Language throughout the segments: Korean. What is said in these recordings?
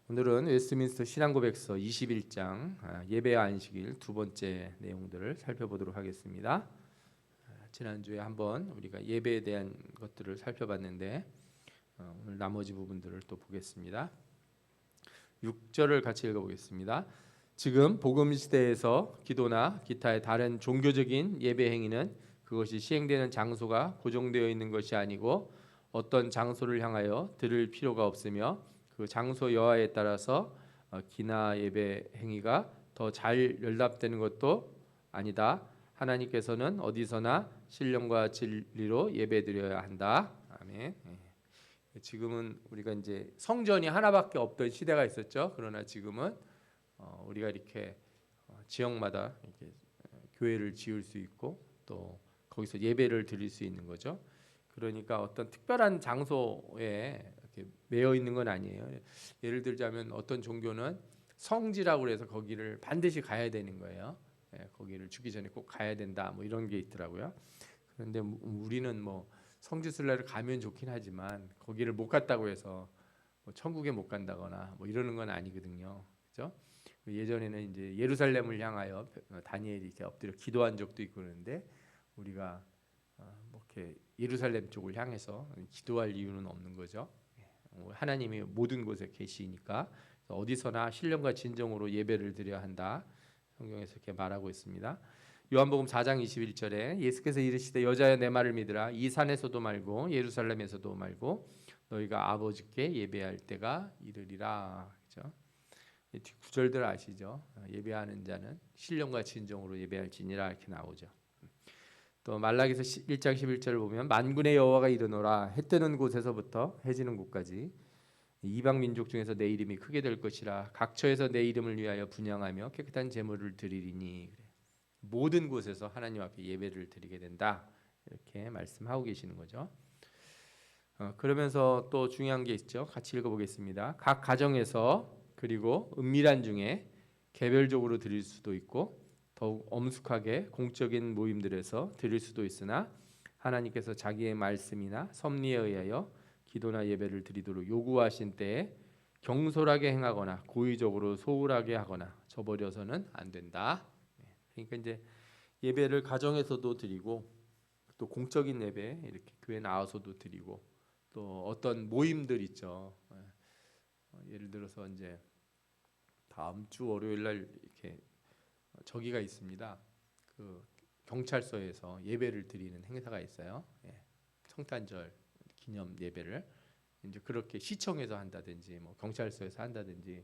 오늘은 웨스트민스터 신앙고백서 21장 예배와 안식일 두 번째 내용들을 살펴보도록 하겠습니다. 지난주에 한번 우리가 예배에 대한 것들을 살펴봤는데 오늘 나머지 부분들을 또 보겠습니다. 6절을 같이 읽어보겠습니다. 지금 복음 시대에서 기도나 기타의 다른 종교적인 예배 행위는 그것이 시행되는 장소가 고정되어 있는 것이 아니고 어떤 장소를 향하여 들을 필요가 없으며 그 장소 여하에 따라서 기나 예배 행위가 더 잘 연락되는 것도 아니다. 하나님께서는 어디서나 신령과 진리로 예배드려야 한다. 아멘. 지금은 우리가 이제 성전이 하나밖에 없던 시대가 있었죠. 그러나 지금은 우리가 이렇게 지역마다 이렇게 교회를 지을 수 있고 또 거기서 예배를 드릴 수 있는 거죠. 그러니까 어떤 특별한 장소에 이렇게 매여 있는 건 아니에요. 예를 들자면 어떤 종교는 성지라고 해서 거기를 반드시 가야 되는 거예요. 거기를 죽기 전에 꼭 가야 된다. 뭐 이런 게 있더라고요. 그런데 우리는 뭐 성지순례를 가면 좋긴 하지만 거기를 못 갔다고 해서 뭐 천국에 못 간다거나 뭐 이러는 건 아니거든요. 그렇죠? 예전에는 이제 예루살렘을 향하여 다니엘이 이렇게 엎드려 기도한 적도 있고 그러는데 우리가 뭐 이렇게 예루살렘 쪽을 향해서 기도할 이유는 없는 거죠. 하나님이 모든 곳에 계시니까 어디서나 신령과 진정으로 예배를 드려야 한다. 성경에서 이렇게 말하고 있습니다. 요한복음 4장 21절에 예수께서 이르시되 여자여 내 말을 믿으라. 이 산에서도 말고 예루살렘에서도 말고 너희가 아버지께 예배할 때가 이르리라. 그렇죠? 이 구절들 아시죠? 예배하는 자는 신령과 진정으로 예배할지니라 이렇게 나오죠. 또 말라기서 1장 11절을 보면 만군의 여호와가 이르노라. 해 뜨는 곳에서부터 해 지는 곳까지 이방 민족 중에서 내 이름이 크게 될 것이라. 각처에서 내 이름을 위하여 분향하며 깨끗한 제물을 드리리니. 그래. 모든 곳에서 하나님 앞에 예배를 드리게 된다. 이렇게 말씀하고 계시는 거죠. 그러면서 또 중요한 게 있죠. 같이 읽어보겠습니다. 각 가정에서 그리고 은밀한 중에 개별적으로 드릴 수도 있고 더욱 엄숙하게 공적인 모임들에서 드릴 수도 있으나 하나님께서 자기의 말씀이나 섭리에 의하여 기도나 예배를 드리도록 요구하신 때에 경솔하게 행하거나 고의적으로 소홀하게 하거나 저버려서는 안 된다. 그러니까 이제 예배를 가정에서도 드리고 또 공적인 예배 이렇게 교회 나와서도 드리고 또 어떤 모임들 있죠. 예를 들어서 이제 다음 주 월요일 날 이렇게 저기가 있습니다. 그 경찰서에서 예배를 드리는 행사가 있어요. 성탄절 기념 예배를 이제 그렇게 시청에서 한다든지 뭐 경찰서에서 한다든지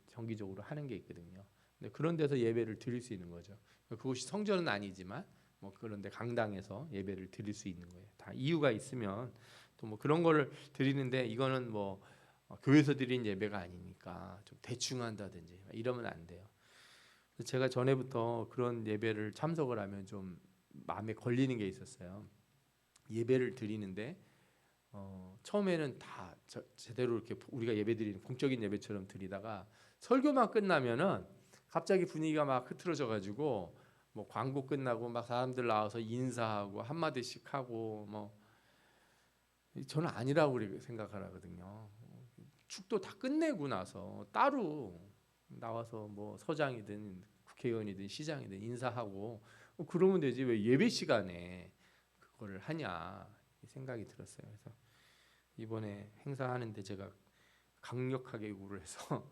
정기적으로 하는 게 있거든요. 근데 그런 데서 예배를 드릴 수 있는 거죠. 그것이 성전은 아니지만 뭐 그런데 강당에서 예배를 드릴 수 있는 거예요. 다 이유가 있으면 또 뭐 그런 거를 드리는데 이거는 뭐 교회에서 드린 예배가 아니니까 좀 대충 한다든지 이러면 안 돼요. 제가 전에부터 그런 예배를 참석을 하면 좀 마음에 걸리는 게 있었어요. 예배를 드리는데 처음에는 다 제대로 이렇게 우리가 예배 드리는 공적인 예배처럼 드리다가 설교만 끝나면은 갑자기 분위기가 막 흐트러져 가지고 뭐 광고 끝나고 막 사람들 나와서 인사하고 한마디씩 하고 뭐 저는 아니라고 그렇게 생각을 하거든요. 축도 다 끝내고 나서 따로 나와서 뭐 서장이든 국회의원이든 시장이든 인사하고 그러면 되지 왜 예배 시간에 그거를 하냐 생각이 들었어요. 그래서 이번에 행사하는데 제가 강력하게 요구를 해서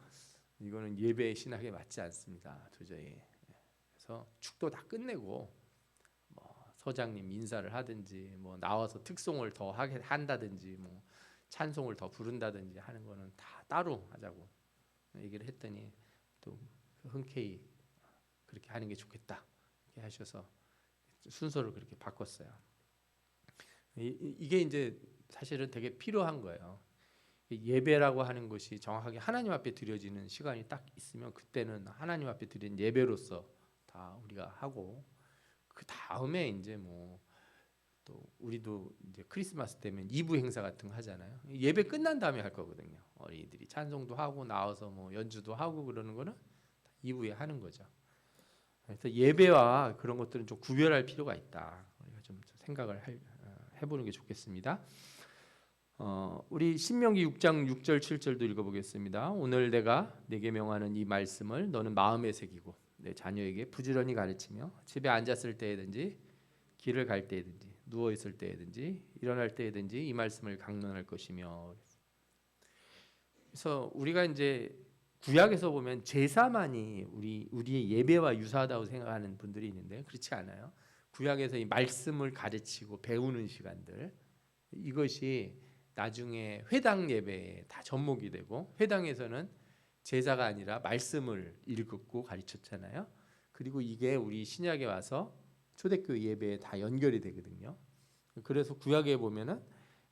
이거는 예배 신학에 맞지 않습니다. 도저히. 그래서 축도 다 끝내고 뭐 서장님 인사를 하든지 뭐 나와서 특송을 더 하게 한다든지 뭐 찬송을 더 부른다든지 하는 거는 다 따로 하자고 얘기를 했더니 또 흔쾌히 그렇게 하는 게 좋겠다 이렇게 하셔서 순서를 그렇게 바꿨어요. 이게 이제 사실은 되게 필요한 거예요. 예배라고 하는 것이 정확하게 하나님 앞에 드려지는 시간이 딱 있으면 그때는 하나님 앞에 드린 예배로서 다 우리가 하고 그 다음에 이제 뭐 또 우리도 이제 크리스마스 때면 2부 행사 같은 거 하잖아요. 예배 끝난 다음에 할 거거든요. 어린이들이 찬송도 하고 나와서 뭐 연주도 하고 그러는 거는 2부에 하는 거죠. 그래서 예배와 그런 것들은 좀 구별할 필요가 있다. 우리가 좀 생각을 해보는 게 좋겠습니다. 우리 신명기 6장 6절 7절도 읽어보겠습니다. 오늘 내가 네게 명하는 이 말씀을 너는 마음에 새기고 내 자녀에게 부지런히 가르치며 집에 앉았을 때에든지 길을 갈 때에든지 누워 있을 때에든지 일어날 때에든지 이 말씀을 강론할 것이며. 그래서 우리가 이제 구약에서 보면 제사만이 우리의 예배와 유사하다고 생각하는 분들이 있는데 그렇지 않아요. 구약에서 이 말씀을 가르치고 배우는 시간들, 이것이 나중에 회당 예배에 다 접목이 되고, 회당에서는 제사가 아니라 말씀을 읽고 가르쳤잖아요. 그리고 이게 우리 신약에 와서 초대교회 예배에 다 연결이 되거든요. 그래서 구약에 보면은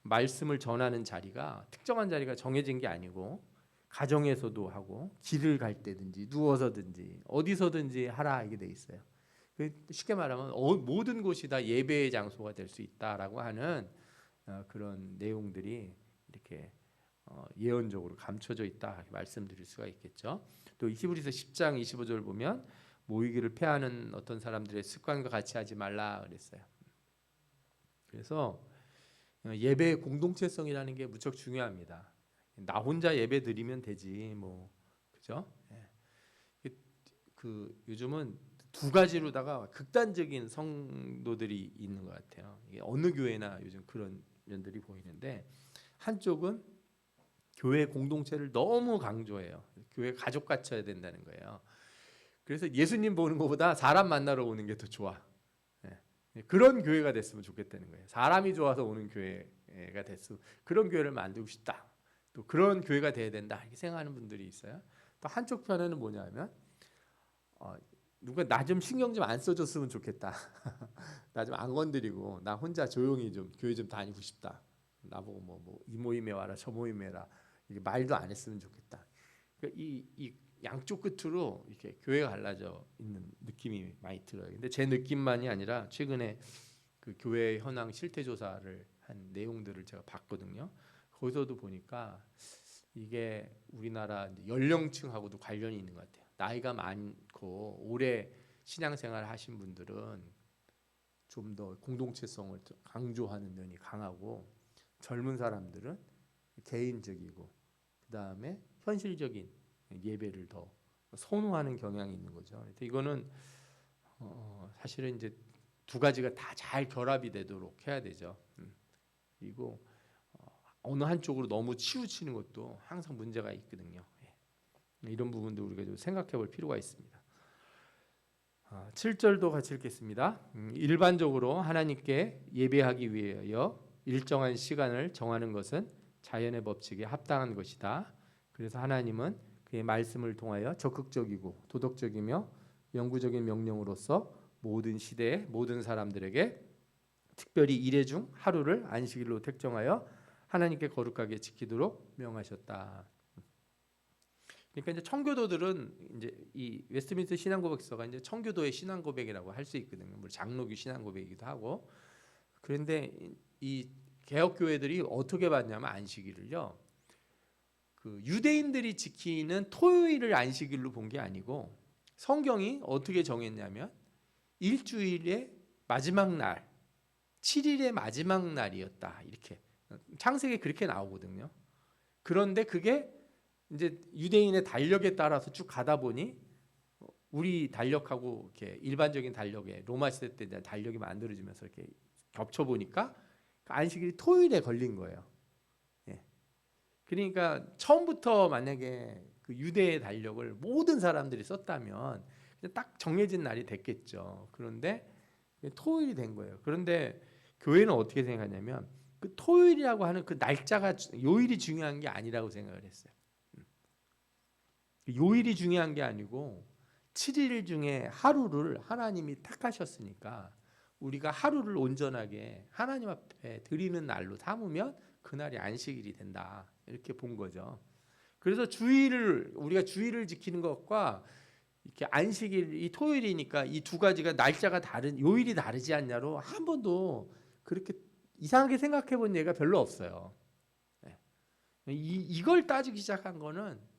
말씀을 전하는 자리가 특정한 자리가 정해진 게 아니고 가정에서도 하고 길을 갈 때든지 누워서든지 어디서든지 하라 이게 돼 있어요. 쉽게 말하면 모든 곳이 다 예배의 장소가 될 수 있다라고 하는 그런 내용들이 이렇게 예언적으로 감춰져 있다 말씀드릴 수가 있겠죠. 또 히브리서 10장 25절 보면 모이기를 패하는 어떤 사람들의 습관과 같이 하지 말라 그랬어요. 그래서 예배의 공동체성이라는 게 무척 중요합니다. 나 혼자 예배 드리면 되지 뭐, 그죠? 요즘은 두 가지로다가 극단적인 성도들이 있는 것 같아요. 이게 어느 교회나 요즘 그런 면들이 보이는데, 한쪽은 교회 공동체를 너무 강조해요. 교회 가족 같이 해야 된다는 거예요. 그래서 예수님 보는 것보다 사람 만나러 오는 게 더 좋아. 그런 교회가 됐으면 좋겠다는 거예요. 사람이 좋아서 오는 교회가 됐으면, 그런 교회를 만들고 싶다. 또 그런 교회가 돼야 된다 이렇게 생각하는 분들이 있어요. 또 한쪽 편에는 뭐냐면 누가 나 좀 신경 좀 안 써줬으면 좋겠다. 나 좀 안 건드리고 나 혼자 조용히 좀 교회 좀 다니고 싶다. 나보고 뭐 이 모임에 와라 저 모임에 와라 이게 말도 안 했으면 좋겠다. 그러니까 이 양쪽 끝으로 이렇게 교회가 갈라져 있는 느낌이 많이 들어요. 근데 제 느낌만이 아니라 최근에 그 교회 현황 실태 조사를 한 내용들을 제가 봤거든요. 거기서도 보니까 이게 우리나라 연령층하고도 관련이 있는 것 같아요. 나이가 많고 오래 신앙생활 하신 분들은 좀 더 공동체성을 강조하는 면이 강하고, 젊은 사람들은 개인적이고 그 다음에 현실적인 예배를 더 선호하는 경향이 있는 거죠. 그래서 이거는 사실은 이제 두 가지가 다 잘 결합이 되도록 해야 되죠. 그리고 어느 한쪽으로 너무 치우치는 것도 항상 문제가 있거든요. 이런 부분도 우리가 좀 생각해 볼 필요가 있습니다. 7절도 같이 읽겠습니다. 일반적으로 하나님께 예배하기 위하여 일정한 시간을 정하는 것은 자연의 법칙에 합당한 것이다. 그래서 하나님은 그의 말씀을 통하여 적극적이고 도덕적이며 영구적인 명령으로서 모든 시대의 모든 사람들에게 특별히 이레 중 하루를 안식일로 택정하여 하나님께 거룩하게 지키도록 명하셨다. 그러니까 이제 청교도들은 이제 이 웨스트민스터 신앙고백서가 이제 청교도의 신앙고백이라고 할 수 있거든요. 물론 장로교 신앙고백이기도 하고. 그런데 이 개혁 교회들이 어떻게 봤냐면 안식일을요, 그 유대인들이 지키는 토요일을 안식일로 본 게 아니고 성경이 어떻게 정했냐면 일주일의 마지막 날, 7일의 마지막 날이었다. 이렇게 창세기에 그렇게 나오거든요. 그런데 그게 이제 유대인의 달력에 따라서 쭉 가다 보니 우리 달력하고 이렇게 일반적인 달력에 로마 시대 때 달력이 만들어지면서 이렇게 겹쳐 보니까 안식일이 토요일에 걸린 거예요. 예. 그러니까 처음부터 만약에 그 유대의 달력을 모든 사람들이 썼다면 딱 정해진 날이 됐겠죠. 그런데 토요일이 된 거예요. 그런데 교회는 어떻게 생각하냐면 그 토요일이라고 하는 그 날짜가 요일이 중요한 게 아니라고 생각을 했어요. 요일이 중요한 게 아니고 7일 중에 하루를 하나님이 택하셨으니까 우리가 하루를 온전하게 하나님 앞에 드리는 날로 삼으면 그날이 안식일이 된다. 이렇게 본 거죠. 그래서 우리가 주일을 지키는 것과 이렇게 안식일이 토요일이니까 이 두 가지가 날짜가 다른 요일이 다르지 않냐로 한 번도 그렇게 이상하게 생각해 본 예가 별로 없어요. 이걸 따지기 시작한 거는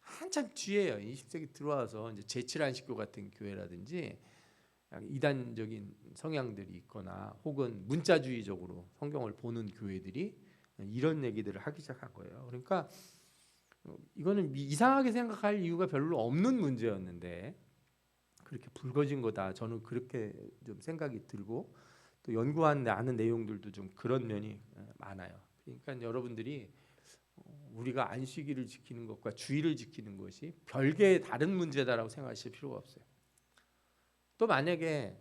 한참 뒤에요. 20세기 들어와서 이제 제7안식교 같은 교회라든지 이단적인 성향들이 있거나 혹은 문자주의적으로 성경을 보는 교회들이 이런 얘기들을 하기 시작한 거예요. 그러니까 이거는 이상하게 생각할 이유가 별로 없는 문제였는데 그렇게 불거진 거다. 저는 그렇게 좀 생각이 들고 또 연구한 아는 내용들도 좀 그런 면이 많아요. 그러니까 여러분들이 우리가 안식일을 지키는 것과 주일을 지키는 것이 별개의 다른 문제다라고 생각하실 필요가 없어요. 또 만약에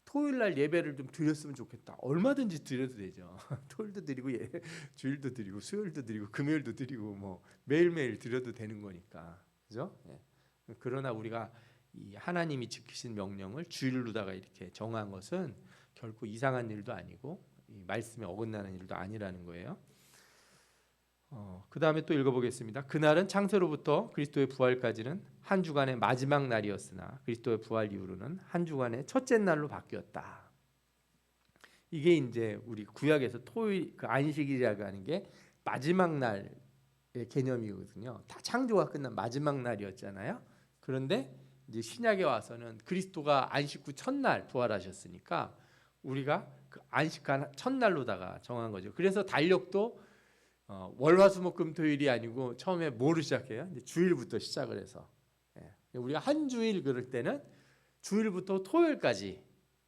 토요일 날 예배를 좀 드렸으면 좋겠다. 얼마든지 드려도 되죠. 토요일도 드리고 주일도 드리고 수요일도 드리고 금요일도 드리고 뭐 매일매일 드려도 되는 거니까. 그죠? 예. 그러나 우리가 이 하나님이 지키신 명령을 주일로다가 이렇게 정한 것은 결코 이상한 일도 아니고 이 말씀에 어긋나는 일도 아니라는 거예요. 그 다음에 또 읽어보겠습니다. 그날은 창세로부터 그리스도의 부활까지는 한 주간의 마지막 날이었으나 그리스도의 부활 이후로는 한 주간의 첫째 날로 바뀌었다. 이게 이제 우리 구약에서 토요일 그 안식일이라고 하는 게 마지막 날의 개념이거든요. 다 창조가 끝난 마지막 날이었잖아요. 그런데 이제 신약에 와서는 그리스도가 안식 후 첫날 부활하셨으니까 우리가 그 안식한 첫날로다가 정한 거죠. 그래서 달력도 월화수목금토일이 아니고 처음에 뭐로 시작해요? 이제 주일부터 시작을 해서 우리가 한 주일 그럴 때는 주일부터 토요일까지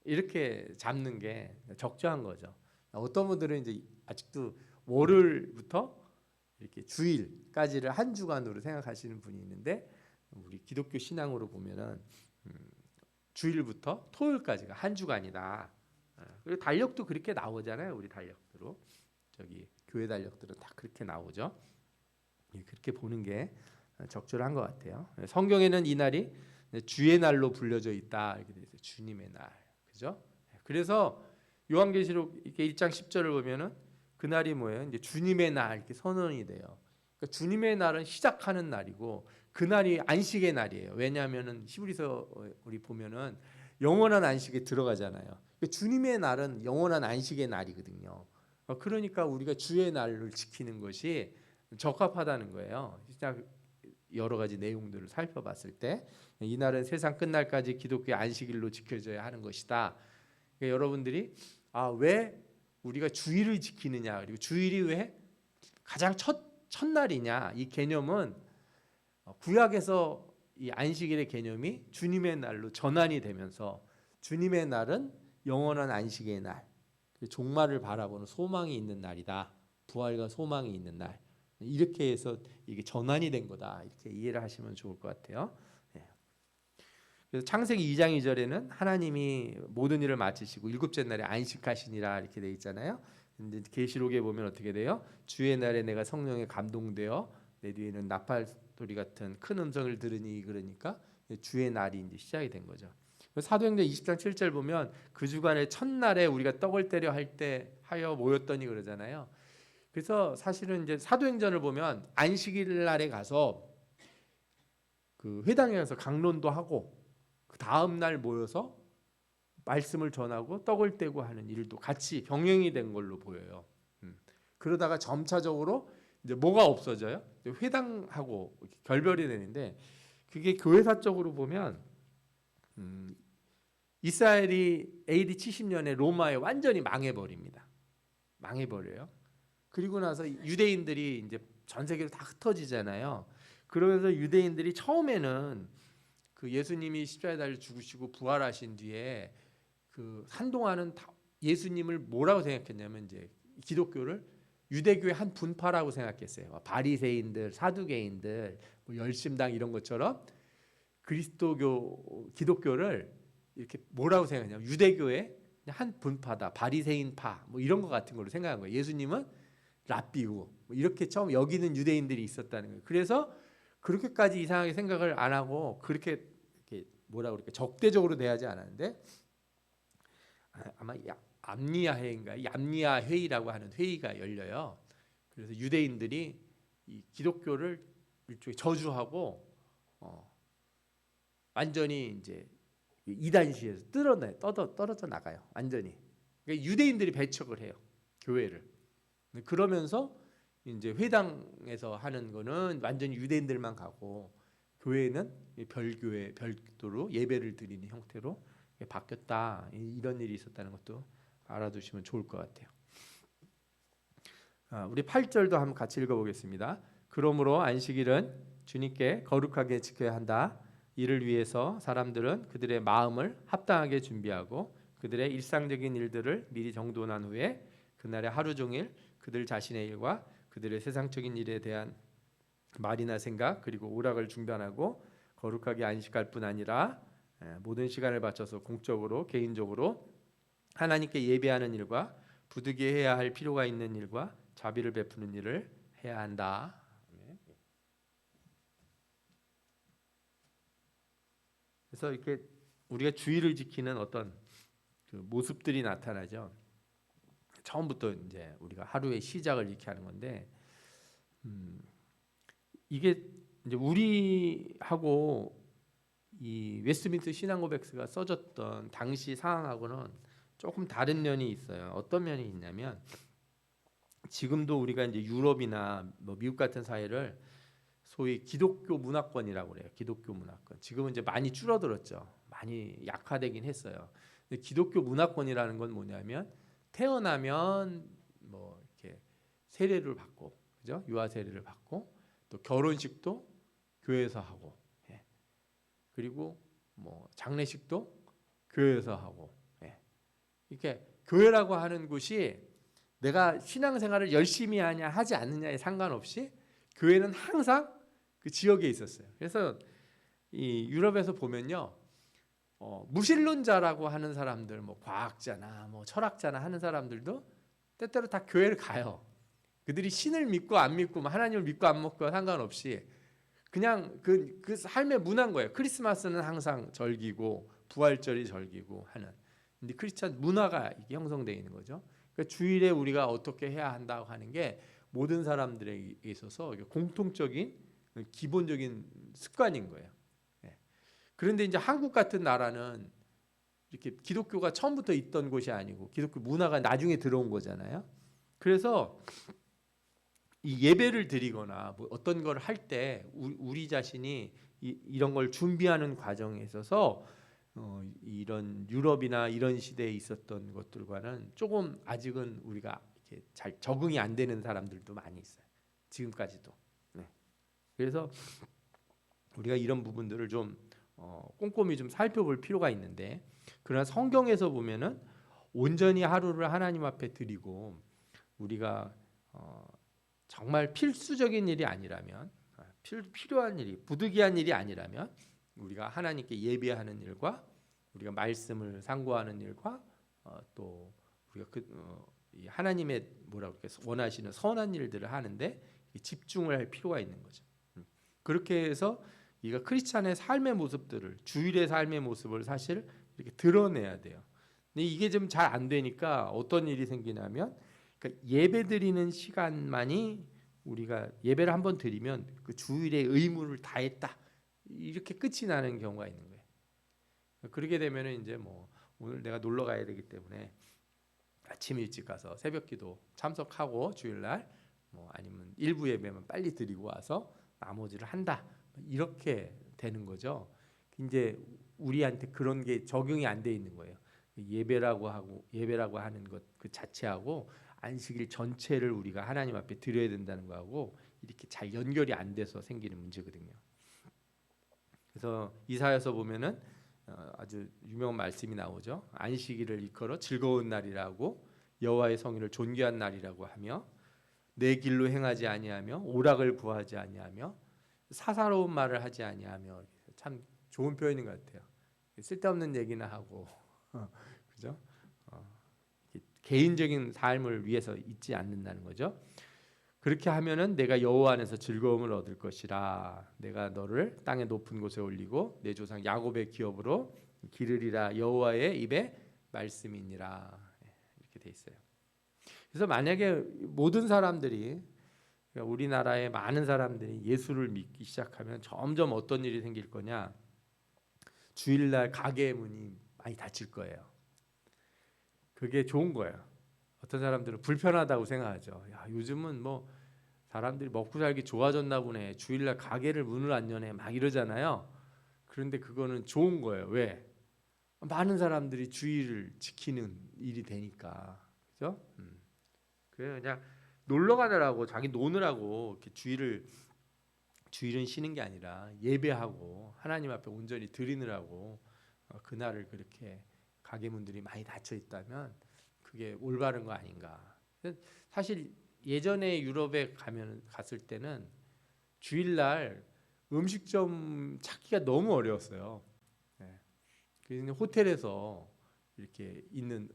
이렇게 잡는 게 적절한 거죠. 어떤 분들은 이제 아직도 월요일부터 이렇게 주일까지를 한 주간으로 생각하시는 분이 있는데 우리 기독교 신앙으로 보면은 주일부터 토요일까지가 한 주간이다. 그리고 달력도 그렇게 나오잖아요. 우리 달력대로 저기 교회 달력들은 다 그렇게 나오죠. 그렇게 보는 게 적절한 것 같아요. 성경에는 이 날이 주의 날로 불려져 있다 이렇게 돼 있어요. 주님의 날, 그죠? 그래서 요한계시록 이렇게 1장 10절을 보면은 그 날이 뭐예요? 이제 주님의 날 이렇게 선언이 돼요. 그러니까 주님의 날은 시작하는 날이고 그 날이 안식의 날이에요. 왜냐하면은 히브리서 우리 보면은 영원한 안식에 들어가잖아요. 그러니까 주님의 날은 영원한 안식의 날이거든요. 그러니까 우리가 주의 날을 지키는 것이 적합하다는 거예요. 진짜 여러 가지 내용들을 살펴봤을 때 이 날은 세상 끝날까지 기독교의 안식일로 지켜져야 하는 것이다. 그러니까 여러분들이 왜 우리가 주일을 지키느냐 그리고 주일이 왜 가장 첫날이냐 이 개념은 구약에서 이 안식일의 개념이 주님의 날로 전환이 되면서 주님의 날은 영원한 안식의 날 종말을 바라보는 소망이 있는 날이다. 부활과 소망이 있는 날. 이렇게 해서 이게 전환이 된 거다. 이렇게 이해를 하시면 좋을 것 같아요. 그래서 창세기 2장 2절에는 하나님이 모든 일을 마치시고 일곱째 날에 안식하시니라 이렇게 돼 있잖아요. 근데 계시록에 보면 어떻게 돼요? 주의 날에 내가 성령에 감동되어 내 뒤에는 나팔 소리 같은 큰 음성을 들으니 그러니까 주의 날이 이제 시작이 된 거죠. 사도행전 20장 7절 보면 그 주간의 첫날에 우리가 떡을 때려 할 때 하여 모였더니 그러잖아요. 그래서 사실은 이제 사도행전을 보면 안식일 날에 가서 그 회당에 가서 강론도 하고 그 다음 날 모여서 말씀을 전하고 떡을 떼고 하는 일도 같이 병행이 된 걸로 보여요. 그러다가 점차적으로 이제 뭐가 없어져요? 회당하고 결별이 되는데 그게 교회사적으로 보면 이스라엘이 AD 70년에 로마에 완전히 망해버립니다. 망해버려요. 그리고 나서 유대인들이 이제 전 세계로 다 흩어지잖아요. 그러면서 유대인들이 처음에는 그 예수님이 십자가에 달려 죽으시고 부활하신 뒤에 그 한동안은 예수님을 뭐라고 생각했냐면 이제 기독교를 유대교의 한 분파라고 생각했어요. 바리새인들, 사두개인들, 뭐 열심당 이런 것처럼 기독교를 이렇게 뭐라고 생각하냐면 유대교의 한 분파다, 바리새인파 뭐 이런 것 같은 걸로 생각한 거예요. 예수님은 랍비고 뭐 이렇게 처음 여기는 유대인들이 있었다는 거예요. 그래서 그렇게까지 이상하게 생각을 안 하고 그렇게 뭐라고 그럴까 적대적으로 대하지 않았는데 아마 암니아 회의인가 얌니아 회의라고 하는 회의가 열려요. 그래서 유대인들이 이 기독교를 일종의 저주하고 완전히 이제 이단시에서 떨어져 나가요. 완전히. 그러니까 유대인들이 배척을 해요. 교회를. 그러면서 이제 회당에서 하는 거는 완전히 유대인들만 가고 교회는 별교회 별도로 예배를 드리는 형태로 바뀌었다. 이런 일이 있었다는 것도 알아두시면 좋을 것 같아요. 우리 8절도 한번 같이 읽어보겠습니다. 그러므로 안식일은 주님께 거룩하게 지켜야 한다. 이를 위해서 사람들은 그들의 마음을 합당하게 준비하고 그들의 일상적인 일들을 미리 정돈한 후에 그날의 하루 종일 그들 자신의 일과 그들의 세상적인 일에 대한 말이나 생각 그리고 오락을 중단하고 거룩하게 안식할 뿐 아니라 모든 시간을 바쳐서 공적으로 개인적으로 하나님께 예배하는 일과 부득이해야 할 필요가 있는 일과 자비를 베푸는 일을 해야 한다. 그래서 이렇게 우리가 주의를 지키는 어떤 그 모습들이 나타나죠. 처음부터 이제 우리가 하루의 시작을 이렇게 하는 건데, 이게 이제 우리하고 이 웨스트민스터 신앙고백서가 써졌던 당시 상황하고는 조금 다른 면이 있어요. 어떤 면이 있냐면 지금도 우리가 이제 유럽이나 뭐 미국 같은 사회를 소위 기독교 문화권이라고 그래요. 기독교 문화권. 지금은 이제 많이 줄어들었죠. 많이 약화되긴 했어요. 근데 기독교 문화권이라는 건 뭐냐면 태어나면 뭐 이렇게 세례를 받고, 그죠? 유아 세례를 받고 또 결혼식도 교회에서 하고, 예. 그리고 뭐 장례식도 교회에서 하고, 예. 이렇게 교회라고 하는 곳이 내가 신앙생활을 열심히 하냐 하지 않느냐에 상관없이 교회는 항상 그 지역에 있었어요. 그래서 이 유럽에서 보면요, 무신론자라고 하는 사람들, 뭐 과학자나 뭐 철학자나 하는 사람들도 때때로 다 교회를 가요. 그들이 신을 믿고 안 믿고 하나님을 믿고 안 믿고 상관없이 그냥 그 삶의 문화인 거예요. 크리스마스는 항상 절기고 부활절이 절기고 하는. 근데 크리스찬 문화가 이게 형성되어 있는 거죠. 그러니까 주일에 우리가 어떻게 해야 한다고 하는 게 모든 사람들에게 있어서 공통적인 기본적인 습관인 거예요. 예. 그런데 이제 한국 같은 나라는 이렇게 기독교가 처음부터 있던 곳이 아니고 기독교 문화가 나중에 들어온 거잖아요. 그래서 이 예배를 드리거나 뭐 어떤 걸 할 때 우리 자신이 이런 걸 준비하는 과정에 있어서 이런 유럽이나 이런 시대에 있었던 것들과는 조금 아직은 우리가 이렇게 잘 적응이 안 되는 사람들도 많이 있어요. 지금까지도. 네. 그래서 우리가 이런 부분들을 좀 꼼꼼히 좀 살펴볼 필요가 있는데, 그러나 성경에서 보면은 온전히 하루를 하나님 앞에 드리고 우리가 정말 필수적인 일이 아니라면, 필요한 일이 부득이한 일이 아니라면 우리가 하나님께 예배하는 일과 우리가 말씀을 상고하는 일과 또 우리가 이 하나님의 뭐라고 원하시는 선한 일들을 하는데 집중을 할 필요가 있는 거죠. 그렇게 해서 이가 크리스찬의 삶의 모습들을, 주일의 삶의 모습을 사실 이렇게 드러내야 돼요. 근데 이게 좀 잘 안 되니까 어떤 일이 생기냐면, 그러니까 예배 드리는 시간만이 우리가 예배를 한번 드리면 그 주일의 의무를 다했다 이렇게 끝이 나는 경우가 있는 거예요. 그렇게 되면은 이제 뭐 오늘 내가 놀러 가야 되기 때문에 아침 일찍 가서 새벽기도 참석하고 주일날 뭐 아니면 일부 예배만 빨리 드리고 와서 나머지를 한다 이렇게 되는 거죠. 이제 우리한테 그런 게 적용이 안 돼 있는 거예요. 예배라고 하는 것 그 자체하고 안식일 전체를 우리가 하나님 앞에 드려야 된다는 거하고 이렇게 잘 연결이 안 돼서 생기는 문제거든요. 그래서 이사야서 보면은 아주 유명한 말씀이 나오죠. 안식일을 일컬어 즐거운 날이라고 여호와의 성일을 존귀한 날이라고 하며 내 길로 행하지 아니하며 오락을 구하지 아니하며 사사로운 말을 하지 아니하며. 참 좋은 표현인 것 같아요. 쓸데없는 얘기나 하고 그죠? 개인적인 삶을 위해서 있지 않는다는 거죠. 그렇게 하면은 내가 여호와 안에서 즐거움을 얻을 것이라. 내가 너를 땅의 높은 곳에 올리고 내 조상 야곱의 기업으로 기르리라. 여호와의 입에 말씀이니라. 이렇게 돼 있어요. 그래서 만약에 모든 사람들이, 그러니까 우리나라의 많은 사람들이 예수를 믿기 시작하면 점점 어떤 일이 생길 거냐? 주일날 가게 문이 많이 닫힐 거예요. 그게 좋은 거예요. 어떤 사람들은 불편하다고 생각하죠. 야, 요즘은 뭐 사람들이 먹고 살기 좋아졌나 보네. 주일날 가게를 문을 안 여네. 막 이러잖아요. 그런데 그거는 좋은 거예요. 왜? 많은 사람들이 주일을 지키는 일이 되니까. 그죠? 그래요. 그냥 놀러 가느라고 자기 노느라고 이렇게 주일은 쉬는 게 아니라 예배하고 하나님 앞에 온전히 드리느라고 그날을 그렇게 가게 문들이 많이 닫혀 있다면 그게 올바른 거 아닌가. 사실 예전에 유럽에 갔을 때는 주일날 음식점 찾기가 너무 어려웠어요. 네. 그래서 호텔에서 이렇게 있는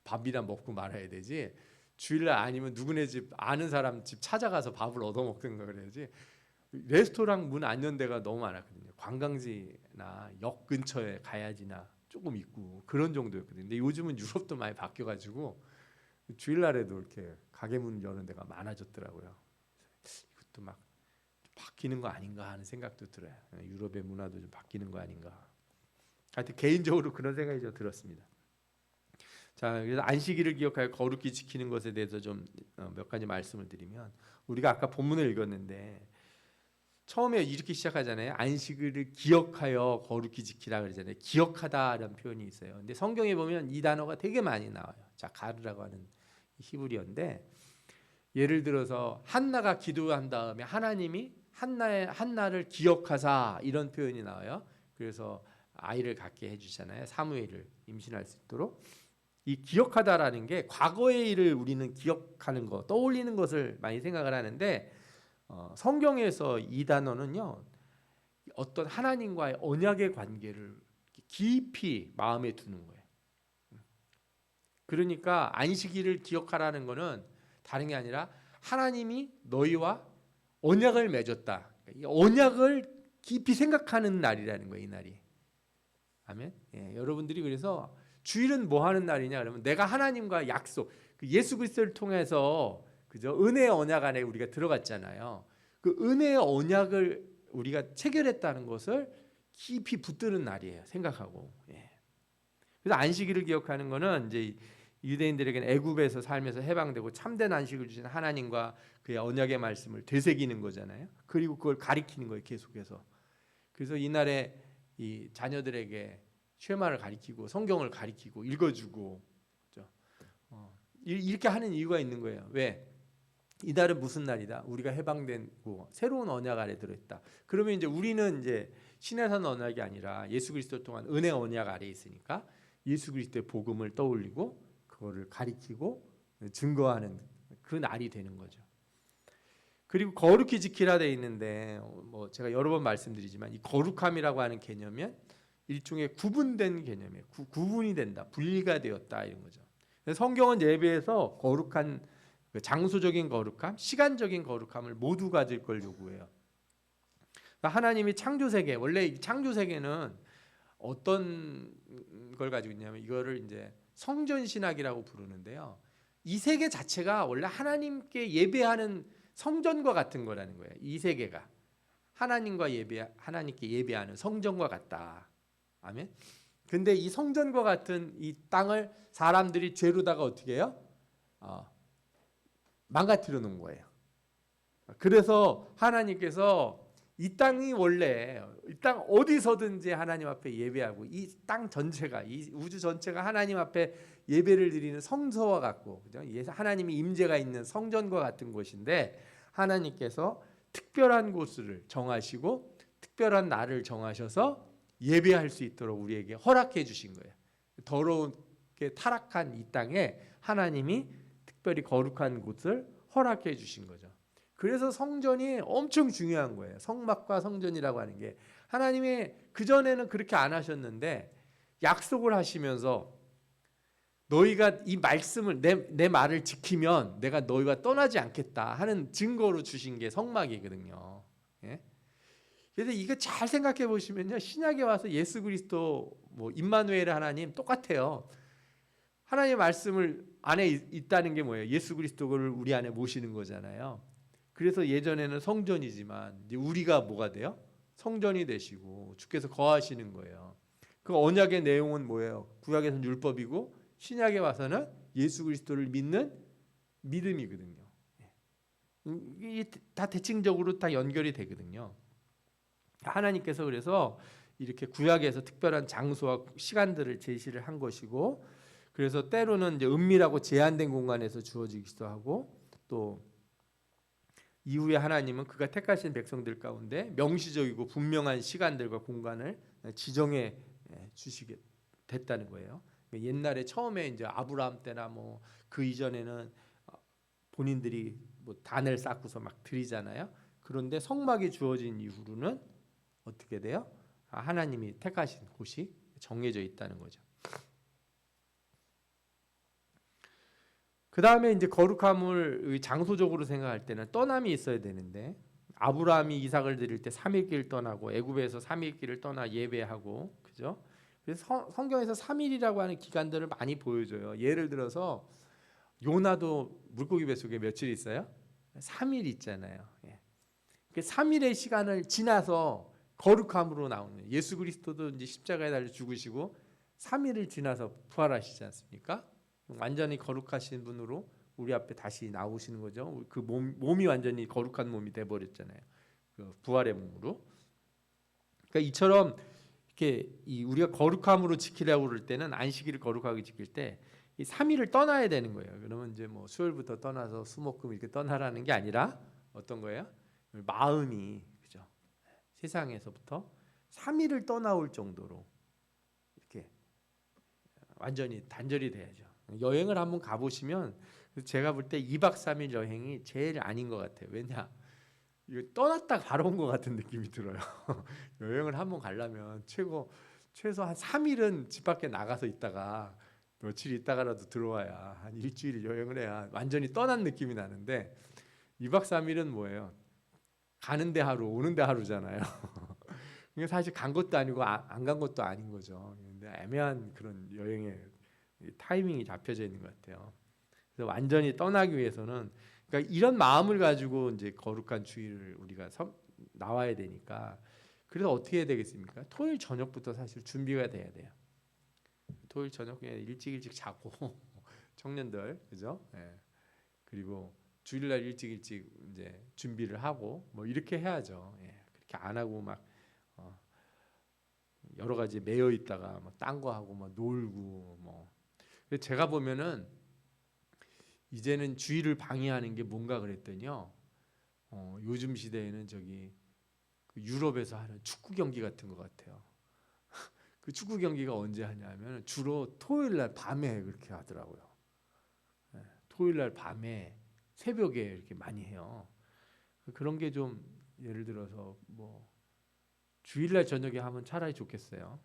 밥이나 먹고 말아야 되지. 주일날 아니면 누구네 집 아는 사람 집 찾아가서 밥을 얻어 먹든가 그래야지. 레스토랑 문 안 연 데가 너무 많았거든요. 관광지나 역 근처에 가야지나 조금 있고 그런 정도였거든요. 근데 요즘은 유럽도 많이 바뀌어가지고 주일날에도 이렇게 가게 문 여는 데가 많아졌더라고요. 이것도 막 바뀌는 거 아닌가 하는 생각도 들어요. 유럽의 문화도 좀 바뀌는 거 아닌가. 하여튼 개인적으로 그런 생각이 좀 들었습니다. 자, 그래서 안식일을 기억하여 거룩히 지키는 것에 대해서 좀 몇 가지 말씀을 드리면, 우리가 아까 본문을 읽었는데 처음에 이렇게 시작하잖아요. 안식일을 기억하여 거룩히 지키라 그러잖아요. 기억하다라는 표현이 있어요. 근데 성경에 보면 이 단어가 되게 많이 나와요. 자, 가르라고 하는 히브리어인데, 예를 들어서 한나가 기도한 다음에 하나님이 한나를 기억하사 이런 표현이 나와요. 그래서 아이를 갖게 해주잖아요. 사무엘을 임신할 수 있도록. 이 기억하다라는 게 과거의 일을 우리는 기억하는 거, 떠올리는 것을 많이 생각을 하는데, 성경에서 이 단어는요, 어떤 하나님과의 언약의 관계를 깊이 마음에 두는 거예요. 그러니까 안식일을 기억하라는 거는 다른 게 아니라 하나님이 너희와 언약을 맺었다. 이 언약을 깊이 생각하는 날이라는 거예요, 이 날이. 아멘. 예, 여러분들이 그래서 주일은 뭐 하는 날이냐 그러면 내가 하나님과 약속, 예수 그리스도를 통해서 그죠? 은혜의 언약 안에 우리가 들어갔잖아요. 그 은혜의 언약을 우리가 체결했다는 것을 깊이 붙드는 날이에요. 생각하고. 예. 그래서 안식일을 기억하는 거는 이제 유대인들에게는 애굽에서 살면서 해방되고 참된 안식을 주신 하나님과 그의 언약의 말씀을 되새기는 거잖아요. 그리고 그걸 가리키는 거예요, 계속해서. 그래서 이날에 이 자녀들에게 쉐마를 가리키고 성경을 가리키고 읽어주고, 그렇죠? 이렇게 하는 이유가 있는 거예요. 왜? 이날은 무슨 날이다? 우리가 해방되고 새로운 언약 아래 들어있다. 그러면 이제 우리는 이제 신의 산 언약이 아니라 예수 그리스도 통한 은혜 언약 아래 있으니까 예수 그리스도의 복음을 떠올리고 그거를 가리키고 증거하는 그 날이 되는 거죠. 그리고 거룩히 지키라 돼 있는데, 뭐 제가 여러 번 말씀드리지만 이 거룩함이라고 하는 개념은 일종의 구분된 개념이에요. 구분이 된다, 분리가 되었다 이런 거죠. 성경은 예배에서 거룩한 장소적인 거룩함, 시간적인 거룩함을 모두 가질 걸 요구해요. 하나님이 창조 세계, 원래 창조 세계는 어떤 걸 가지고 있냐면 이거를 이제 성전 신학이라고 부르는데요. 이 세계 자체가 원래 하나님께 예배하는 성전과 같은 거라는 거예요. 이 세계가 하나님께 예배하는 성전과 같다. 아멘. 근데 이 성전과 같은 이 땅을 사람들이 죄로다가 어떻게 해요? 망가뜨려 놓은 거예요. 그래서 하나님께서 이 땅이 원래 이 땅 어디서든지 하나님 앞에 예배하고 이 땅 전체가, 이 우주 전체가 하나님 앞에 예배를 드리는 성소와 같고, 그죠? 하나님이 임재가 있는 성전과 같은 곳인데, 하나님께서 특별한 곳을 정하시고 특별한 날을 정하셔서 예배할 수 있도록 우리에게 허락해 주신 거예요. 더럽게 타락한 이 땅에 하나님이 특별히 거룩한 곳을 허락해 주신 거죠. 그래서 성전이 엄청 중요한 거예요. 성막과 성전이라고 하는 게, 하나님이 그전에는 그렇게 안 하셨는데 약속을 하시면서 너희가 이 말씀을 내 말을 지키면 내가 너희와 떠나지 않겠다 하는 증거로 주신 게 성막이거든요. 예? 그래서 이거 잘 생각해 보시면요, 신약에 와서 예수 그리스도, 뭐 임마누엘 하나님 똑같아요. 하나님의 말씀을 안에 있다는 게 뭐예요? 예수 그리스도를 우리 안에 모시는 거잖아요. 그래서 예전에는 성전이지만 이제 우리가 뭐가 돼요? 성전이 되시고 주께서 거하시는 거예요. 그 언약의 내용은 뭐예요? 구약에서는 율법이고 신약에 와서는 예수 그리스도를 믿는 믿음이거든요. 이게 다 대칭적으로 다 연결이 되거든요. 하나님께서 그래서 이렇게 구약에서 특별한 장소와 시간들을 제시를 한 것이고, 그래서 때로는 이제 은밀하고 제한된 공간에서 주어지기도 하고, 또 이후에 하나님은 그가 택하신 백성들 가운데 명시적이고 분명한 시간들과 공간을 지정해 주시게 됐다는 거예요. 옛날에 처음에 이제 아브라함 때나 뭐 그 이전에는 본인들이 뭐 단을 쌓고서 막 드리잖아요. 그런데 성막이 주어진 이후로는 어떻게 돼요? 하나님이 택하신 곳이 정해져 있다는 거죠. 그 다음에 이제 거룩함을 장소적으로 생각할 때는 떠남이 있어야 되는데 아브라함이 이삭을 드릴 때 3일 떠나고 애굽에서 3일 떠나 예배하고 그죠? 그래서 성경에서 3일이라고 하는 기간들을 많이 보여줘요. 예를 들어서 요나도 물고기 뱃속에 며칠 있어요? 3일 있잖아요. 예. 3일의 시간을 지나서 거룩함으로 나오는 거예요. 예수 그리스도도 이제 십자가에 달려 죽으시고 3일을 지나서 부활하시지 않습니까? 완전히 거룩하신 분으로 우리 앞에 다시 나오시는 거죠. 그 몸이 완전히 거룩한 몸이 돼 버렸잖아요. 그 부활의 몸으로. 그러니까 이처럼 이렇게 우리가 거룩함으로 지키려고 그럴 때는 안식일을 거룩하게 지킬 때 이 3일을 떠나야 되는 거예요. 그러면 이제 뭐 수요일부터 떠나서 수목금 이렇게 떠나라는 게 아니라 어떤 거예요? 마음이 그죠? 세상에서부터 3일을 떠나올 정도로 이렇게 완전히 단절이 돼야죠. 여행을 한번 가보시면 제가 볼 때 2박 3일 여행이 제일 아닌 것 같아요. 왜냐? 이거 떠났다 바로 온 것 같은 느낌이 들어요. 여행을 한번 가려면 최소 한 3일은 집 밖에 나가서 있다가 며칠 있다가라도 들어와야 한 일주일 여행을 해야 완전히 떠난 느낌이 나는데 2박 3일은 뭐예요? 가는데 하루, 오는데 하루잖아요. 이게 사실 간 것도 아니고 안 간 것도 아닌 거죠. 근데 애매한 그런 여행의 타이밍이 잡혀져 있는 것 같아요. 그래서 완전히 떠나기 위해서는 그러니까 이런 마음을 가지고 이제 거룩한 주일을 우리가 나와야 되니까 그래서 어떻게 해야 되겠습니까? 토요일 저녁부터 사실 준비가 돼야 돼요. 토요일 저녁에 일찍 자고 청년들 그죠? 예. 그리고 주일날 일찍 이제 준비를 하고 뭐 이렇게 해야죠. 예. 그렇게 안 하고 막 여러 가지 매여 있다가 뭐 딴 거 하고 막 놀고 뭐. 제가 보면은 이제는 주의를 방해하는 게 뭔가 그랬더니요. 요즘 시대에는 저기 그 유럽에서 하는 축구 경기 같은 것 같아요. 그 축구 경기가 언제 하냐면 주로 토요일 날 밤에 그렇게 하더라고요. 예, 토요일 날 밤에 새벽에 이렇게 많이 해요. 그런 게 좀 예를 들어서 뭐 주일날 저녁에 하면 차라리 좋겠어요.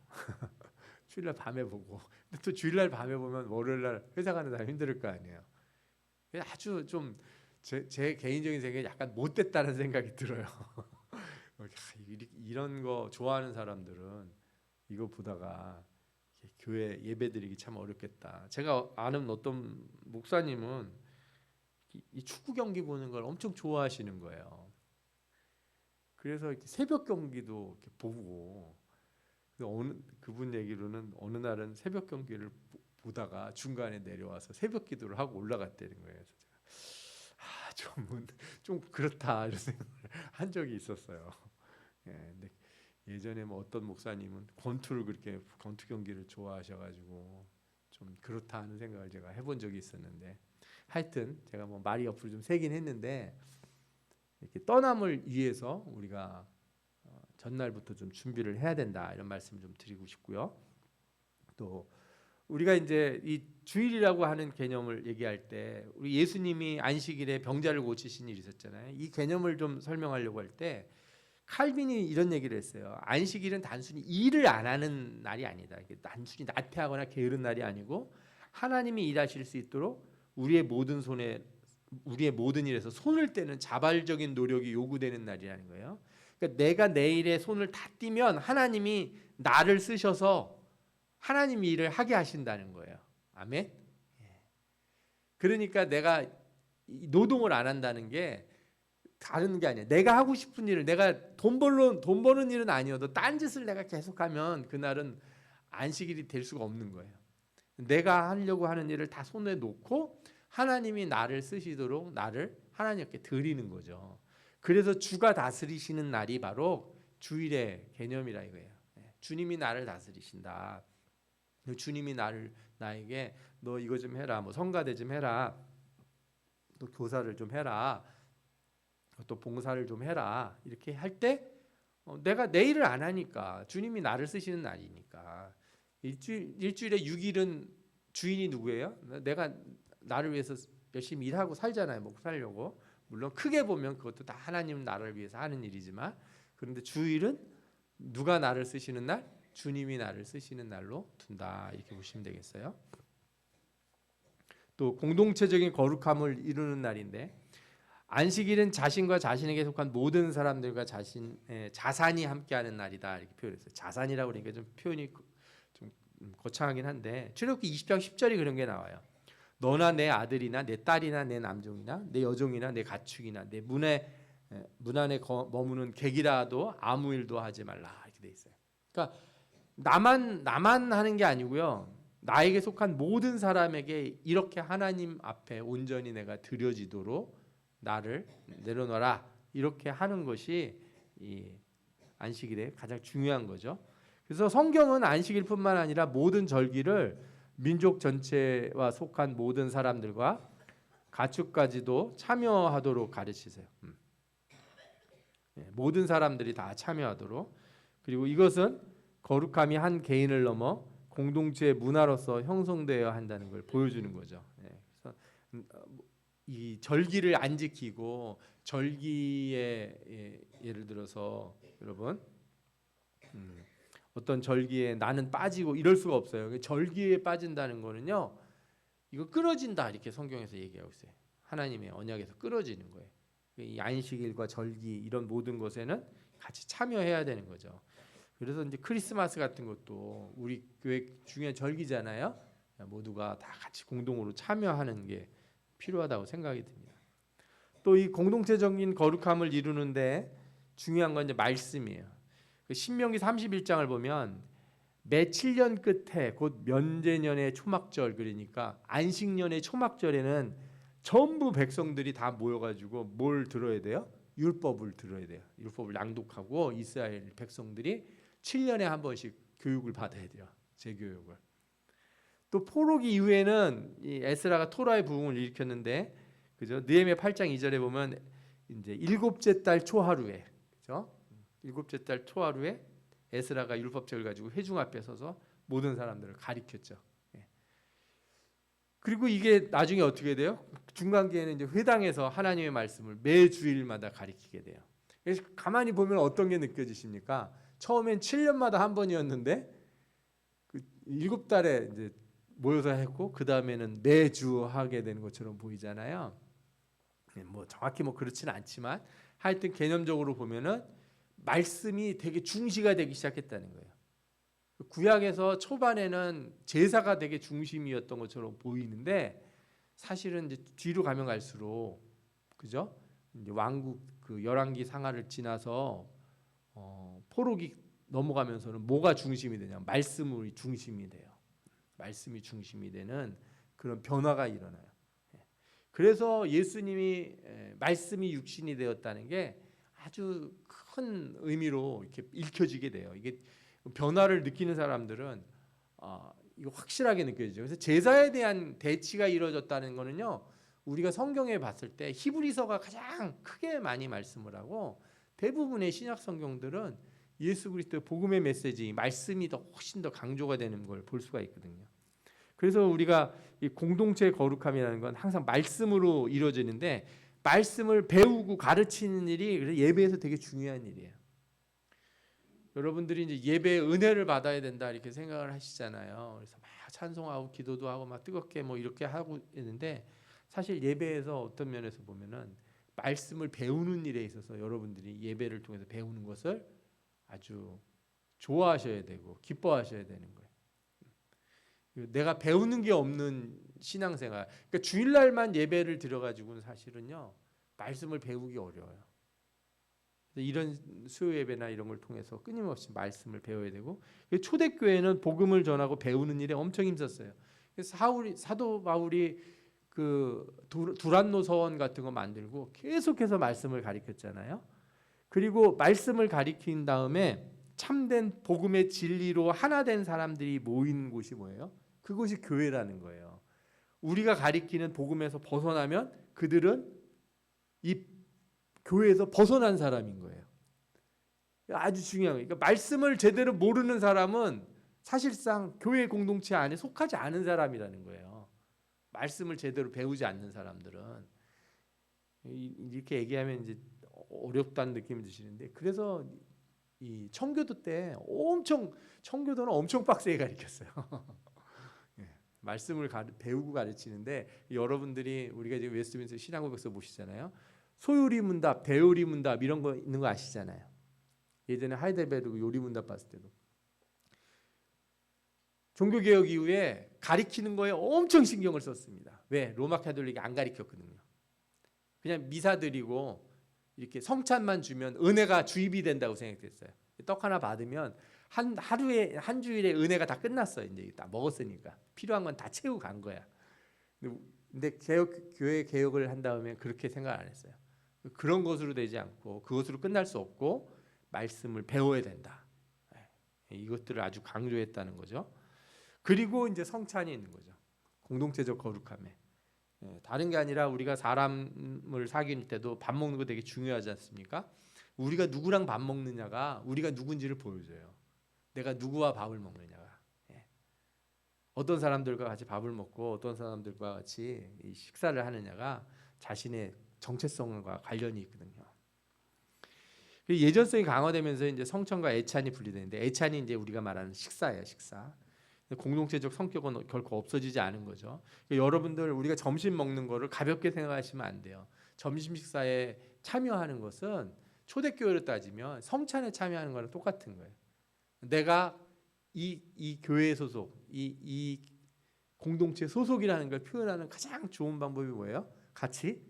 주일날 밤에 보고. 근데 또 주일날 밤에 보면 월요일날 회사 가는 사람 힘들 거 아니에요. 아주 좀 제 개인적인 생각에 약간 못됐다는 생각이 들어요. 이런 거 좋아하는 사람들은 이거 보다가 교회 예배드리기 참 어렵겠다. 제가 아는 어떤 목사님은 이 축구 경기 보는 걸 엄청 좋아하시는 거예요. 그래서 이렇게 새벽 경기도 이렇게 보고 그분 얘기로는 어느 날은 새벽 경기를 보다가 중간에 내려와서 새벽 기도를 하고 올라갔다는 거예요. 좀 그렇다 이런 생각을 한 적이 있었어요. 예, 근데 예전에 뭐 어떤 목사님은 권투 경기를 좋아하셔가지고 좀 그렇다 하는 생각을 제가 해본 적이 있었는데 하여튼 제가 뭐 말이 옆으로 좀 새긴 했는데 이렇게 떠남을 위해서 우리가 전날부터 좀 준비를 해야 된다 이런 말씀 좀 드리고 싶고요. 또 우리가 이제 이 주일이라고 하는 개념을 얘기할 때 우리 예수님이 안식일에 병자를 고치신 일이 있었잖아요. 이 개념을 좀 설명하려고 할 때 칼빈이 이런 얘기를 했어요. 안식일은 단순히 일을 안 하는 날이 아니다. 단순히 나태하거나 게으른 날이 아니고 하나님이 일하실 수 있도록 우리의 모든 일에서 손을 떼는 자발적인 노력이 요구되는 날이라는 거예요. 그러니까 내가 내 일에 손을 다 떼면 하나님이 나를 쓰셔서 하나님이 일을 하게 하신다는 거예요. 아멘. 그러니까 내가 노동을 안 한다는 게 다른 게 아니야. 내가 하고 싶은 일을 내가 돈 버는 일은 아니어도 딴 짓을 내가 계속하면 그날은 안식일이 될 수가 없는 거예요. 내가 하려고 하는 일을 다 손에 놓고 하나님이 나를 쓰시도록 나를 하나님께 드리는 거죠. 그래서 주가 다스리시는 날이 바로 주일의 개념이라 이거예요. 주님이 나를 다스리신다. 주님이 나에게 너 이거 좀 해라. 뭐 성가대 좀 해라. 또 교사를 좀 해라. 또 봉사를 좀 해라. 이렇게 할 때 내가 내 일을 안 하니까 주님이 나를 쓰시는 날이니까 일주일에 6일은 주인이 누구예요? 내가 나를 위해서 열심히 일하고 살잖아요. 먹고 살려고. 물론 크게 보면 그것도 다 하나님 나를 위해서 하는 일이지만 그런데 주일은 누가 나를 쓰시는 날? 주님이 나를 쓰시는 날로 둔다. 이렇게 보시면 되겠어요. 또 공동체적인 거룩함을 이루는 날인데 안식일은 자신과 자신에게 속한 모든 사람들과 자신의 자산이 함께하는 날이다 이렇게 표현했어요. 자산이라고 그러니까 좀 표현이 좀 거창하긴 한데 출애굽기 20장 10절이 그런 게 나와요. 너나 내 아들이나 내 딸이나 내 남종이나 내 여종이나 내 가축이나 내 문 안에 머무는 객이라도 아무 일도 하지 말라 이렇게 돼 있어요. 그러니까 나만 하는 게 아니고요. 나에게 속한 모든 사람에게 이렇게 하나님 앞에 온전히 내가 드려지도록 나를 내려놓아라 이렇게 하는 것이 이 안식일의 가장 중요한 거죠. 그래서 성경은 안식일뿐만 아니라 모든 절기를 민족 전체와 속한 모든 사람들과 가축까지도 참여하도록 가르치세요. 모든 사람들이 다 참여하도록. 그리고 이것은 거룩함이 한 개인을 넘어 공동체의 문화로서 형성되어야 한다는 걸 보여주는 거죠. 그래서 이 절기를 안 지키고 절기에 예를 들어서 여러분 어떤 절기에 나는 빠지고 이럴 수가 없어요. 절기에 빠진다는 거는요, 이거 끊어진다 이렇게 성경에서 얘기하고 있어요. 하나님의 언약에서 끊어지는 거예요. 이 안식일과 절기 이런 모든 것에는 같이 참여해야 되는 거죠. 그래서 이제 크리스마스 같은 것도 우리 교회 중요한 절기잖아요. 모두가 다 같이 공동으로 참여하는 게 필요하다고 생각이 듭니다. 또 이 공동체적인 거룩함을 이루는데 중요한 건 이제 말씀이에요. 신명기 31장을 보면 매 7년 끝에 곧 면제년의 초막절 그러니까 안식년의 초막절에는 전부 백성들이 다 모여가지고 뭘 들어야 돼요? 율법을 들어야 돼요. 율법을 낭독하고 이스라엘 백성들이 7년에 한 번씩 교육을 받아야 돼요. 재교육을. 또 포로기 이후에는 이 에스라가 토라의 부흥을 일으켰는데, 그죠? 느헤미야 8장 2절에 보면 이제 일곱째 달 초하루에, 그죠? 일곱째 달 초하루에 에스라가 율법책을 가지고 회중 앞에 서서 모든 사람들을 가리켰죠. 그리고 이게 나중에 어떻게 돼요? 중간기에는 이제 회당에서 하나님의 말씀을 매 주일마다 가리키게 돼요. 그래서 가만히 보면 어떤 게 느껴지십니까? 처음엔 7년마다 한 번이었는데 그 7달에 이제 모여서 했고 그 다음에는 매주 하게 되는 것처럼 보이잖아요. 뭐 정확히 뭐 그렇지는 않지만 하여튼 개념적으로 보면은 말씀이 되게 중시가 되기 시작했다는 거예요. 구약에서 초반에는 제사가 되게 중심이었던 것처럼 보이는데 사실은 이제 뒤로 가면 갈수록 그죠? 이제 왕국 그 열왕기 상하를 지나서 포로기 넘어가면서는 뭐가 중심이 되냐? 말씀이 중심이 돼요. 말씀이 중심이 되는 그런 변화가 일어나요. 그래서 예수님이 말씀이 육신이 되었다는 게 아주 큰 의미로 이렇게 읽혀지게 돼요. 이게 변화를 느끼는 사람들은 이거 확실하게 느껴지죠. 그래서 제사에 대한 대치가 이루어졌다는 거는요. 우리가 성경에 봤을 때 히브리서가 가장 크게 많이 말씀을 하고 대부분의 신약 성경들은 예수 그리스도의 복음의 메시지, 말씀이 더 훨씬 더 강조가 되는 걸 볼 수가 있거든요. 그래서 우리가 이 공동체의 거룩함이라는 건 항상 말씀으로 이루어지는데 말씀을 배우고 가르치는 일이 예배에서 되게 중요한 일이에요. 여러분들이 이제 예배의 은혜를 받아야 된다 이렇게 생각을 하시잖아요. 그래서 막 찬송하고 기도도 하고 막 뜨겁게 뭐 이렇게 하고 있는데 사실 예배에서 어떤 면에서 보면은 말씀을 배우는 일에 있어서 여러분들이 예배를 통해서 배우는 것을 아주 좋아하셔야 되고 기뻐하셔야 되는 거예요. 내가 배우는 게 없는 신앙생활. 그러니까 주일날만 예배를 드려가지고는 사실은요 말씀을 배우기 어려워요. 이런 수요 예배나 이런 걸 통해서 끊임없이 말씀을 배워야 되고 초대교회는 복음을 전하고 배우는 일에 엄청 힘썼어요. 그래서 사도 바울이 그 두란노 서원 같은 거 만들고 계속해서 말씀을 가르쳤잖아요. 그리고 말씀을 가르친 다음에 참된 복음의 진리로 하나 된 사람들이 모인 곳이 뭐예요? 그곳이 교회라는 거예요. 우리가 가르치는 복음에서 벗어나면 그들은 이 교회에서 벗어난 사람인 거예요. 아주 중요한 거예요. 그러니까 말씀을 제대로 모르는 사람은 사실상 교회 공동체 안에 속하지 않은 사람이라는 거예요. 말씀을 제대로 배우지 않는 사람들은. 이렇게 얘기하면 이제 어렵다는 느낌이 드시는데, 그래서 이 청교도 때 청교도는 엄청 빡세게 가르쳤어요. 예, 말씀을 배우고 가르치는데, 여러분들이 우리가 지금 웨스트민스터 신앙고백서 보시잖아요. 소요리 문답, 대요리 문답 이런 거 있는 거 아시잖아요. 예전에 하이델베르크 요리 문답 봤을 때도 종교개혁 이후에 가리키는 거에 엄청 신경을 썼습니다. 왜? 로마 가톨릭이 안 가리켰거든요. 그냥 미사 드리고 이렇게 성찬만 주면 은혜가 주입이 된다고 생각했어요. 떡 하나 받으면 한 주일에 은혜가 다 끝났어요. 이제 다 먹었으니까 필요한 건 다 채우고 간 거야. 근데 교회 개혁을 한 다음에 그렇게 생각 안 했어요. 그런 것으로 되지 않고 그것으로 끝날 수 없고 말씀을 배워야 된다. 이것들을 아주 강조했다는 거죠. 그리고 이제 성찬이 있는 거죠. 공동체적 거룩함에. 다른 게 아니라 우리가 사람을 사귈 때도 밥 먹는 거 되게 중요하지 않습니까? 우리가 누구랑 밥 먹느냐가 우리가 누군지를 보여줘요. 내가 누구와 밥을 먹느냐가. 어떤 사람들과 같이 밥을 먹고 어떤 사람들과 같이 식사를 하느냐가 자신의 정체성과 관련이 있거든요. 예전성이 강화되면서 이제 성찬과 애찬이 분리되는데, 애찬이 이제 우리가 말하는 식사예요, 식사. 공동체적 성격은 결코 없어지지 않은 거죠. 그러니까 여러분들, 우리가 점심 먹는 거를 가볍게 생각하시면 안 돼요. 점심 식사에 참여하는 것은 초대교회로 따지면 성찬에 참여하는 거랑 똑같은 거예요. 내가 이 교회 소속, 이 공동체 소속이라는 걸 표현하는 가장 좋은 방법이 뭐예요? 같이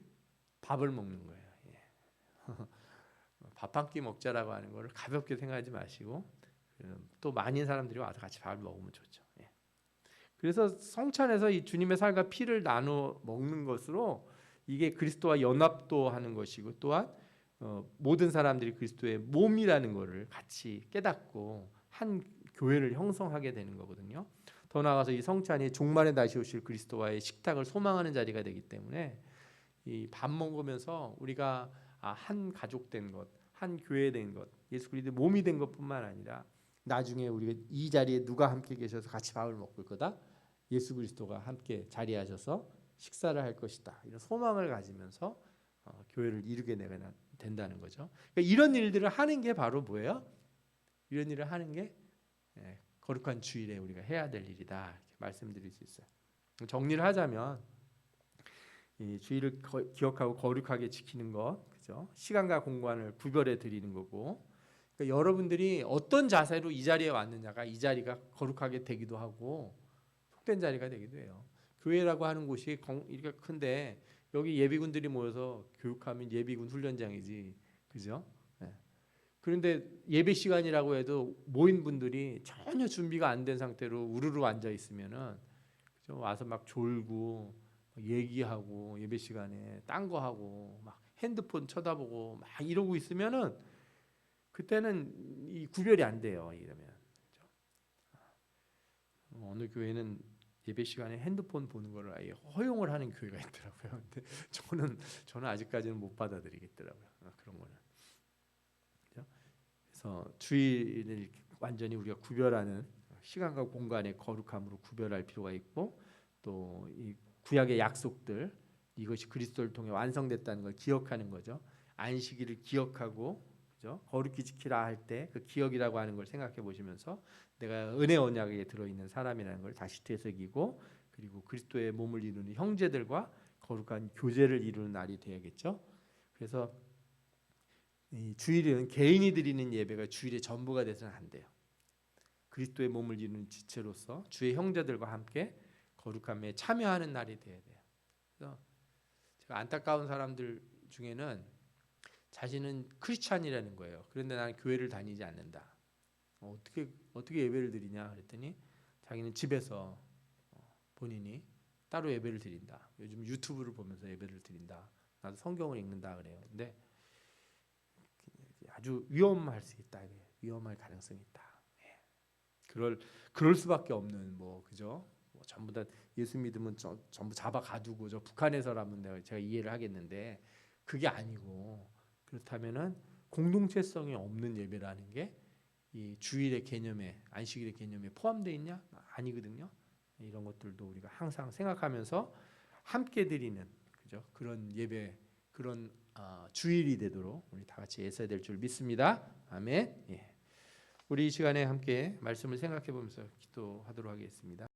밥을 먹는 거예요. 밥 한 끼 먹자라고 하는 거를 가볍게 생각하지 마시고, 또 많은 사람들이 와서 같이 밥을 먹으면 좋죠. 그래서 성찬에서 이 주님의 살과 피를 나누어 먹는 것으로 이게 그리스도와 연합도 하는 것이고, 또한 모든 사람들이 그리스도의 몸이라는 것을 같이 깨닫고 한 교회를 형성하게 되는 거거든요. 더 나아가서 이 성찬이 종말에 다시 오실 그리스도와의 식탁을 소망하는 자리가 되기 때문에 이 밥 먹으면서 우리가 한 가족 된 것, 한 교회 된 것, 예수 그리스도의 몸이 된 것뿐만 아니라 나중에 우리가 이 자리에 누가 함께 계셔서 같이 밥을 먹을 거다. 예수 그리스도가 함께 자리하셔서 식사를 할 것이다. 이런 소망을 가지면서 교회를 이루게 된다는 거죠. 그러니까 이런 일들을 하는 게 바로 뭐예요? 이런 일을 하는 게 거룩한 주일에 우리가 해야 될 일이다. 이렇게 말씀드릴 수 있어요. 정리를 하자면 이 주일을 기억하고 거룩하게 지키는 것, 그죠? 시간과 공간을 구별해 드리는 거고, 그러니까 여러분들이 어떤 자세로 이 자리에 왔느냐가 이 자리가 거룩하게 되기도 하고 속된 자리가 되기도 해요. 교회라고 하는 곳이 이렇게 큰데 여기 예비군들이 모여서 교육하면 예비군 훈련장이지, 그죠? 그런데 예배 시간이라고 해도 모인 분들이 전혀 준비가 안 된 상태로 우르르 앉아 있으면은, 그죠? 와서 막 졸고 얘기하고 예배 시간에 딴 거 하고 막 핸드폰 쳐다보고 막 이러고 있으면은 그때는 이 구별이 안 돼요. 이러면 그렇죠? 어느 교회는 예배 시간에 핸드폰 보는 거를 아예 허용을 하는 교회가 있더라고요. 근데 저는 아직까지는 못 받아들이겠더라고요. 그런 거는. 그렇죠? 그래서 주일을 완전히 우리가 구별하는 시간과 공간의 거룩함으로 구별할 필요가 있고, 또 이 구약의 약속들, 이것이 그리스도를 통해 완성됐다는 걸 기억하는 거죠. 안식일을 기억하고, 그죠? 거룩히 지키라 할 때 그 기억이라고 하는 걸 생각해 보시면서 내가 은혜 언약에 들어있는 사람이라는 걸 다시 되새기고, 그리고 그리스도의 몸을 이루는 형제들과 거룩한 교제를 이루는 날이 되야겠죠. 그래서 이 주일은 개인이 드리는 예배가 주일의 전부가 돼서는 안 돼요. 그리스도의 몸을 이루는 지체로서 주의 형제들과 함께 거룩함에 참여하는 날이 돼야 돼요. 그래서 제가 안타까운 사람들 중에는 자신은 크리스찬이라는 거예요. 그런데 나는 교회를 다니지 않는다. 어떻게 예배를 드리냐 그랬더니 자기는 집에서 본인이 따로 예배를 드린다. 요즘 유튜브를 보면서 예배를 드린다. 나도 성경을 읽는다 그래요. 근데 아주 위험할 수 있다. 위험할 가능성이 있다. 그럴 수밖에 없는 그죠? 전부 다 예수 믿으면 전부 잡아 가두고 저 북한에서라면 제가 이해를 하겠는데 그게 아니고 그렇다면은 공동체성이 없는 예배라는 게 이 주일의 개념에 안식일의 개념에 포함되어 있냐? 아니거든요. 이런 것들도 우리가 항상 생각하면서 함께 드리는 그죠? 그런 예배 그런 주일이 되도록 우리 다 같이 애써야 될 줄 믿습니다. 아멘. 예. 우리 이 시간에 함께 말씀을 생각해 보면서 기도하도록 하겠습니다.